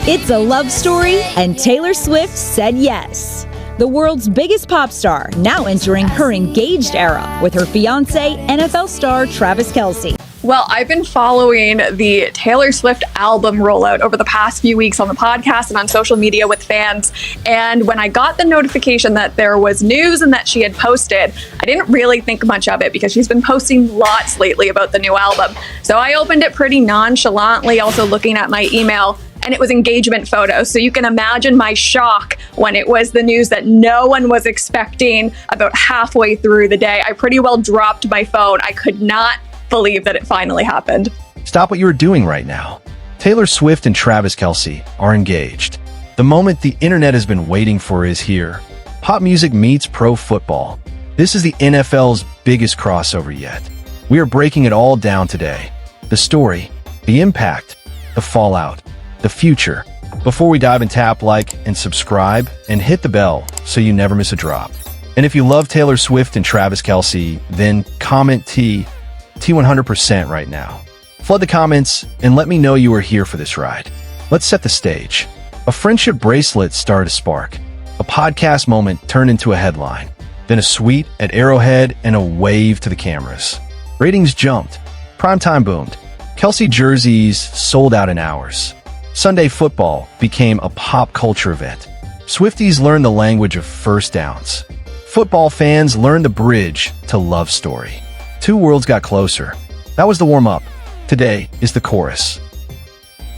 It's a love story, and Taylor Swift said yes. The world's biggest pop star now entering her engaged era with her fiancé, NFL star Travis Kelce. Well, I've been following the Taylor Swift album rollout over the past few weeks on the podcast and on social media with fans. And when I got the notification that there was news and that she had posted, I didn't really think much of it because she's been posting lots lately about the new album. So I opened it pretty nonchalantly, also looking at my email, and it was engagement photos. So you can imagine my shock when it was the news that no one was expecting about halfway through the day. I pretty well dropped my phone. I could not believe that it finally happened. Stop what you are doing right now. Taylor Swift and Travis Kelce are engaged. The moment the internet has been waiting for is here. Pop music meets pro football. This is the NFL's biggest crossover yet. We are breaking it all down today. The story, the impact, the fallout, the future. Before we dive in, tap like and subscribe and hit the bell so you never miss a drop. And if you love Taylor Swift and Travis Kelce, then comment T100% right now. Flood the comments and let me know you are here for this ride. Let's set the stage. A friendship bracelet started a spark. A podcast moment turned into a headline. Then a suite at Arrowhead and a wave to the cameras. Ratings jumped. Primetime boomed. Kelce jerseys sold out in hours. Sunday football became a pop culture event. Swifties learned the language of first downs. Football fans learned the bridge to love story. Two worlds got closer. That was the warm-up. Today is the chorus.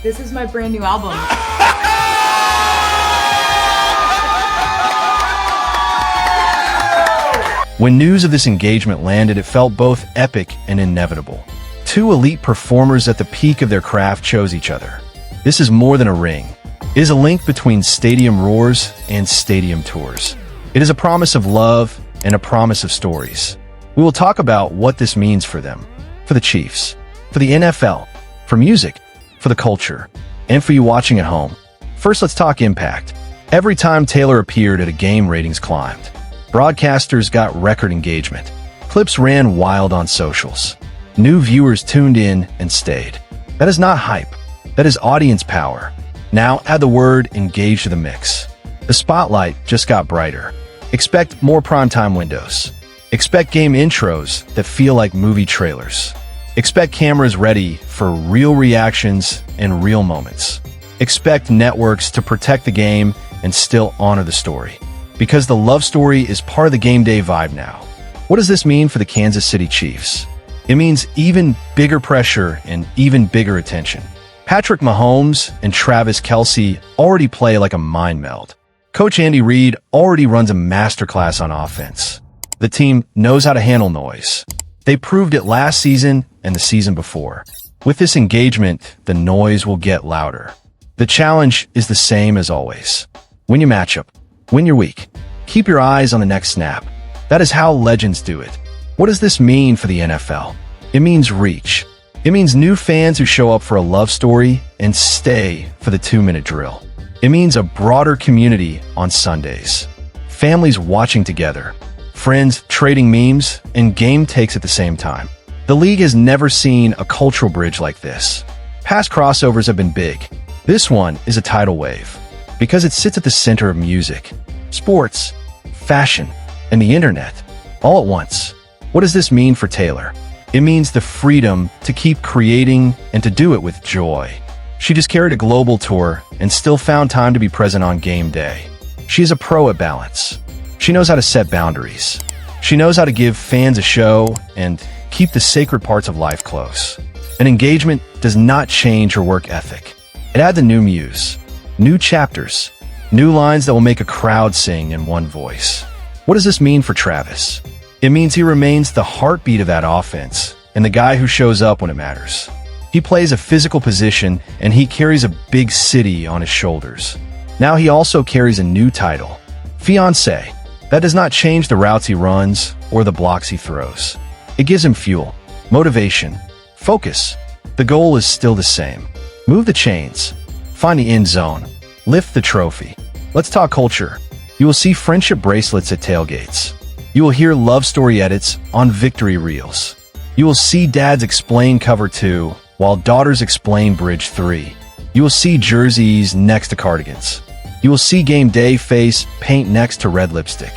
This is my brand new album. When news of this engagement landed, it felt both epic and inevitable. Two elite performers at the peak of their craft chose each other. This is more than a ring. It is a link between stadium roars and stadium tours. It is a promise of love and a promise of stories. We will talk about what this means for them, for the Chiefs, for the NFL, for music, for the culture, and for you watching at home. First, let's talk impact. Every time Taylor appeared at a game, ratings climbed. Broadcasters got record engagement. Clips ran wild on socials. New viewers tuned in and stayed. That is not hype. That is audience power. Now add the word engage to the mix. The spotlight just got brighter. Expect more primetime windows. Expect game intros that feel like movie trailers. Expect cameras ready for real reactions and real moments. Expect networks to protect the game and still honor the story. Because the love story is part of the game day vibe now. What does this mean for the Kansas City Chiefs? It means even bigger pressure and even bigger attention. Patrick Mahomes and Travis Kelce already play like a mind meld. Coach Andy Reid already runs a masterclass on offense. The team knows how to handle noise. They proved it last season and the season before. With this engagement, the noise will get louder. The challenge is the same as always. Win your matchup. Win your week. Keep your eyes on the next snap. That is how legends do it. What does this mean for the NFL? It means reach. It means new fans who show up for a love story and stay for the 2-minute drill. It means a broader community on Sundays. Families watching together. Friends trading memes and game takes at the same time. The league has never seen a cultural bridge like this. Past crossovers have been big. This one is a tidal wave because it sits at the center of music, sports, fashion, and the internet all at once. What does this mean for Taylor? It means the freedom to keep creating and to do it with joy. She just carried a global tour and still found time to be present on game day. She is a pro at balance. She knows how to set boundaries. She knows how to give fans a show and keep the sacred parts of life close. An engagement does not change her work ethic. It adds a new muse, new chapters, new lines that will make a crowd sing in one voice. What does this mean for Travis? It means he remains the heartbeat of that offense and the guy who shows up when it matters. He plays a physical position and he carries a big city on his shoulders. Now he also carries a new title, fiancé. That does not change the routes he runs or the blocks he throws. It gives him fuel, motivation, focus. The goal is still the same. Move the chains, find the end zone, lift the trophy. Let's talk culture. You will see friendship bracelets at tailgates. You will hear love story edits on victory reels. You will see dads explain cover 2 while daughters explain bridge 3. You will see jerseys next to cardigans. You will see game day face paint next to red lipstick.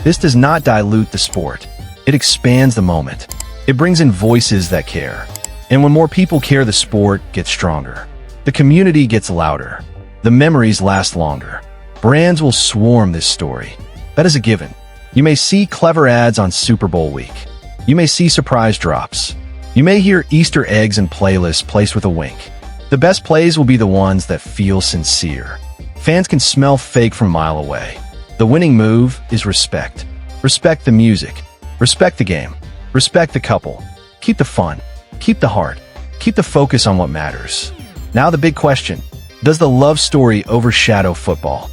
This does not dilute the sport. It expands the moment. It brings in voices that care. And when more people care, the sport gets stronger. The community gets louder. The memories last longer. Brands will swarm this story. That is a given. You may see clever ads on Super Bowl week. You may see surprise drops. You may hear Easter eggs and playlists placed with a wink. The best plays will be the ones that feel sincere. Fans can smell fake from a mile away. The winning move is respect. Respect the music. Respect the game. Respect the couple. Keep the fun. Keep the heart. Keep the focus on what matters. Now the big question. Does the love story overshadow football?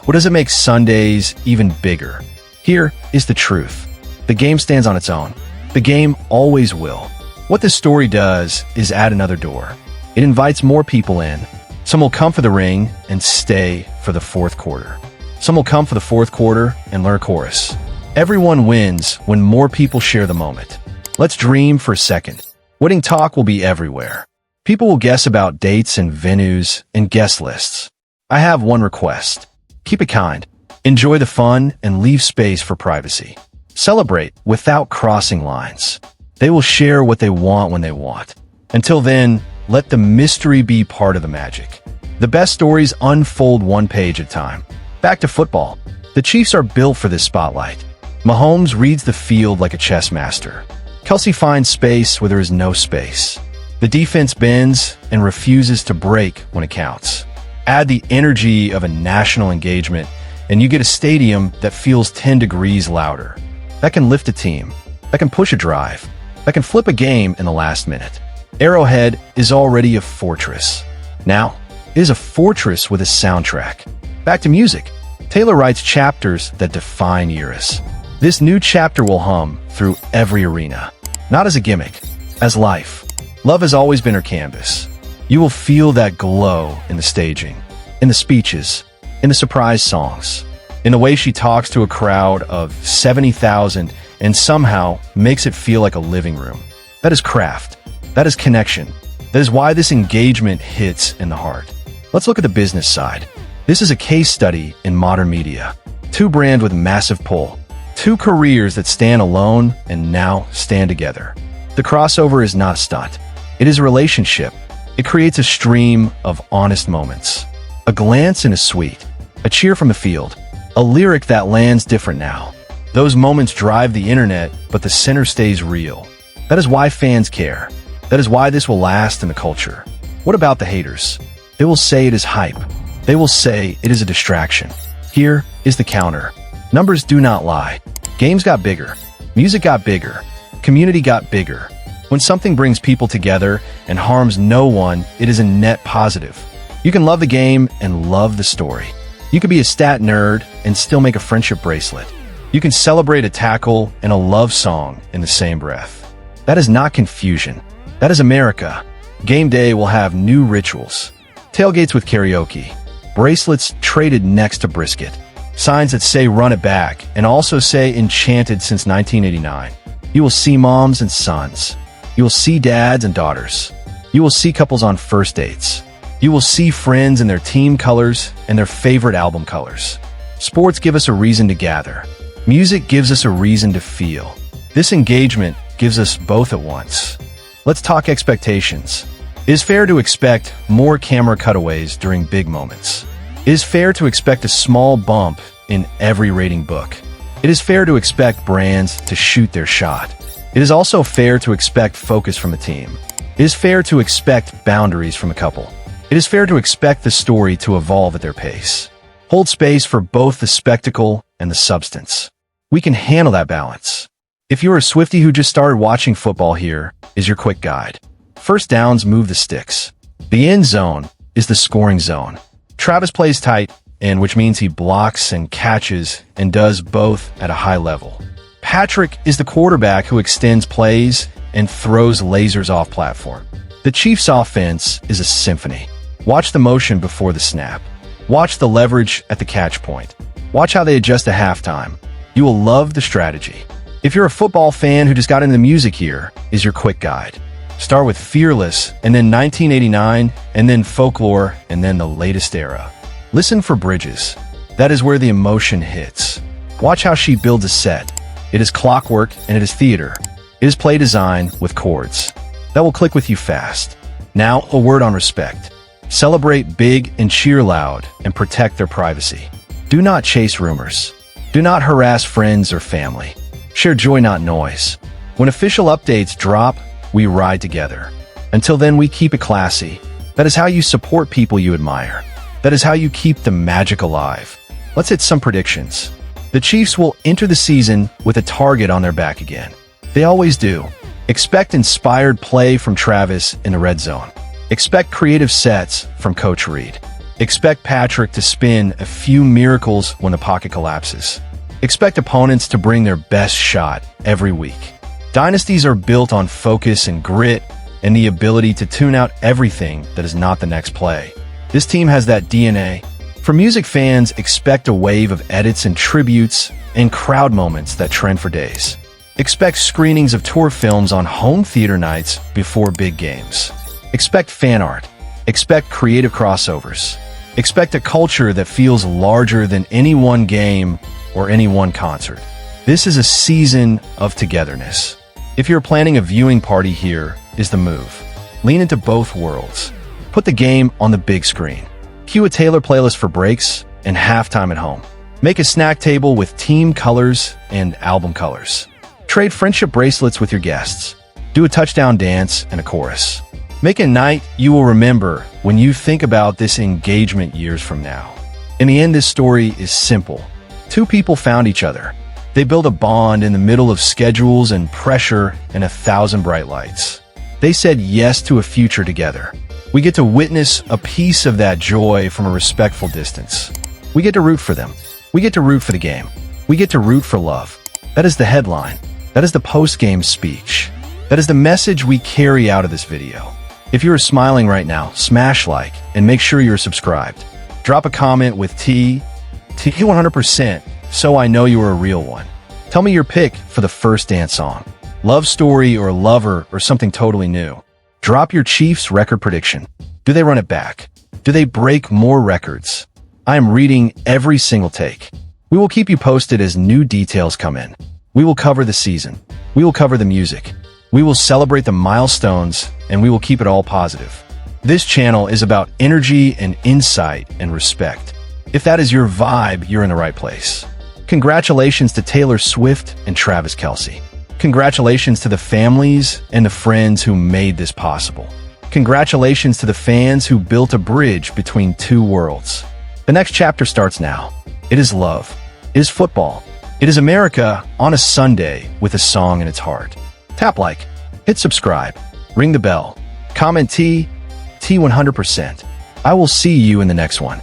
Or does it make Sundays even bigger? Here is the truth. The game stands on its own. The game always will. What this story does is add another door. It invites more people in. Some will come for the ring and stay for the fourth quarter. Some will come for the fourth quarter and learn a chorus. Everyone wins when more people share the moment. Let's dream for a second. Wedding talk will be everywhere. People will guess about dates and venues and guest lists. I have one request. Keep it kind. Enjoy the fun and leave space for privacy. Celebrate without crossing lines. They will share what they want when they want. Until then, let the mystery be part of the magic. The best stories unfold one page at a time. Back to football. The Chiefs are built for this spotlight. Mahomes reads the field like a chess master. Kelce finds space where there is no space. The defense bends and refuses to break when it counts. Add the energy of a national engagement, and you get a stadium that feels 10 degrees louder. That can lift a team. That can push a drive. That can flip a game in the last minute. Arrowhead is already a fortress. Now, it is a fortress with a soundtrack. Back to music. Taylor writes chapters that define eras. This new chapter will hum through every arena. Not as a gimmick, as life. Love has always been her canvas. You will feel that glow in the staging, in the speeches, in the surprise songs, in the way she talks to a crowd of 70,000 and somehow makes it feel like a living room. That is craft. That is connection. That is why this engagement hits in the heart. Let's look at the business side. This is a case study in modern media. Two brands with massive pull. Two careers that stand alone and now stand together. The crossover is not a stunt. It is a relationship. It creates a stream of honest moments. A glance in a suite. A cheer from the field. A lyric that lands different now. Those moments drive the internet, but the center stays real. That is why fans care. That is why this will last in the culture. What about the haters? They will say it is hype. They will say it is a distraction. Here is the counter. Numbers do not lie. Games got bigger. Music got bigger. Community got bigger. When something brings people together and harms no one, it is a net positive. You can love the game and love the story. You can be a stat nerd and still make a friendship bracelet. You can celebrate a tackle and a love song in the same breath. That is not confusion. That is America. Game day will have new rituals. Tailgates with karaoke. Bracelets traded next to brisket. Signs that say run it back and also say enchanted since 1989. You will see moms and sons. You will see dads and daughters. You will see couples on first dates. You will see friends in their team colors and their favorite album colors. Sports give us a reason to gather. Music gives us a reason to feel. This engagement gives us both at once. Let's talk expectations. It is fair to expect more camera cutaways during big moments. It is fair to expect a small bump in every rating book. It is fair to expect brands to shoot their shot. It is also fair to expect focus from a team. It is fair to expect boundaries from a couple. It is fair to expect the story to evolve at their pace. Hold space for both the spectacle and the substance. We can handle that balance. If you're a Swiftie who just started watching football, here is your quick guide. First downs move the sticks. The end zone is the scoring zone. Travis plays tight, and which means he blocks and catches and does both at a high level. Patrick is the quarterback who extends plays and throws lasers off platform. The Chiefs' offense is a symphony. Watch the motion before the snap. Watch the leverage at the catch point. Watch how they adjust to halftime. You will love the strategy. If you're a football fan who just got into the music, here is your quick guide. Start with Fearless, and then 1989, and then Folklore, and then the latest era. Listen for bridges. That is where the emotion hits. Watch how she builds a set. It is clockwork and it is theater. It is play design with chords. That will click with you fast. Now, a word on respect. Celebrate big and cheer loud and protect their privacy. Do not chase rumors. Do not harass friends or family. Share joy, not noise. When official updates drop, we ride together. Until then, we keep it classy. That is how you support people you admire. That is how you keep the magic alive. Let's hit some predictions. The Chiefs will enter the season with a target on their back again. They always do. Expect inspired play from Travis in the red zone. Expect creative sets from Coach Reid. Expect Patrick to spin a few miracles when the pocket collapses. Expect opponents to bring their best shot every week. Dynasties are built on focus and grit and the ability to tune out everything that is not the next play. This team has that DNA. For music fans, expect a wave of edits and tributes and crowd moments that trend for days. Expect screenings of tour films on home theater nights before big games. Expect fan art. Expect creative crossovers. Expect a culture that feels larger than any one game or any one concert. This is a season of togetherness. If you're planning a viewing party, here is the move. Lean into both worlds. Put the game on the big screen. Cue a Taylor playlist for breaks and halftime at home. Make a snack table with team colors and album colors. Trade friendship bracelets with your guests. Do a touchdown dance and a chorus. Make a night you will remember when you think about this engagement years from now. In the end, this story is simple. Two people found each other. They built a bond in the middle of schedules and pressure and 1,000 bright lights. They said yes to a future together. We get to witness a piece of that joy from a respectful distance. We get to root for them. We get to root for the game. We get to root for love. That is the headline. That is the post-game speech. That is the message we carry out of this video. If you are smiling right now, smash like and make sure you're subscribed. Drop a comment with T 100% so I know you are a real one. Tell me your pick for the first dance song. Love story or lover or something totally new. Drop your Chiefs record prediction. Do they run it back? Do they break more records? I am reading every single take. We will keep you posted as new details come in. We will cover the season. We will cover the music. We will celebrate the milestones, and we will keep it all positive. This channel is about energy and insight and respect. If that is your vibe, you're in the right place. Congratulations to Taylor Swift and Travis Kelce. Congratulations to the families and the friends who made this possible. Congratulations to the fans who built a bridge between two worlds. The next chapter starts now. It is love. It is football. It is America on a Sunday with a song in its heart. Tap like, hit subscribe, ring the bell, comment T 100%. I will see you in the next one.